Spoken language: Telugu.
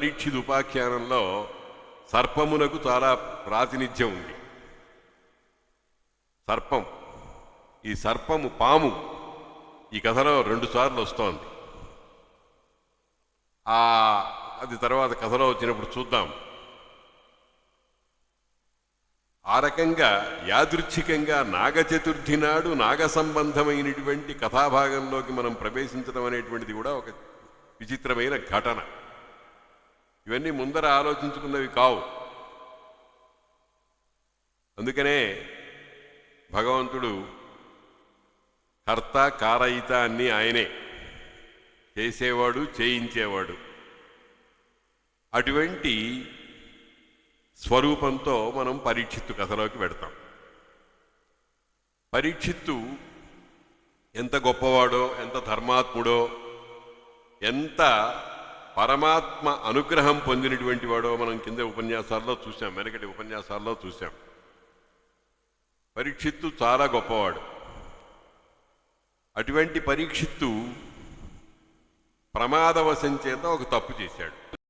పరీక్షిత్ ఉపాఖ్యానంలో సర్పమునకు చాలా ప్రాతినిధ్యం ఉంది. సర్పం, ఈ సర్పము పాము ఈ కథలో 2 సార్లు వస్తోంది. అది తర్వాత కథలో వచ్చినప్పుడు చూద్దాం. ఆ రకంగా యాదృచ్ఛికంగా నాగచతుర్థి నాడు నాగ సంబంధమైనటువంటి కథాభాగంలోకి మనం ప్రవేశించడం అనేటువంటిది కూడా ఒక విచిత్రమైన ఘటన. ఇవన్నీ ముందర ఆలోచించుకున్నవి కావు. అందుకనే భగవంతుడు కర్త కారయిత అన్నీ ఆయనే, చేసేవాడు చేయించేవాడు. అటువంటి స్వరూపంతో మనం పరీక్షిత్తు కథలోకి పెడతాం. పరీక్షిత్తు ఎంత గొప్పవాడో, ఎంత ధర్మాత్ముడో, ఎంత పరమాత్మ అనుగ్రహం పొందినటువంటి వాడో మనం కింద ఉపన్యాసాల్లో చూసాం, వెనకటి ఉపన్యాసాల్లో చూసాం. పరీక్షిత్తు చాలా గొప్పవాడు. అటువంటి పరీక్షిత్తు ప్రమాదవశం చేత ఒక తప్పు చేశాడు.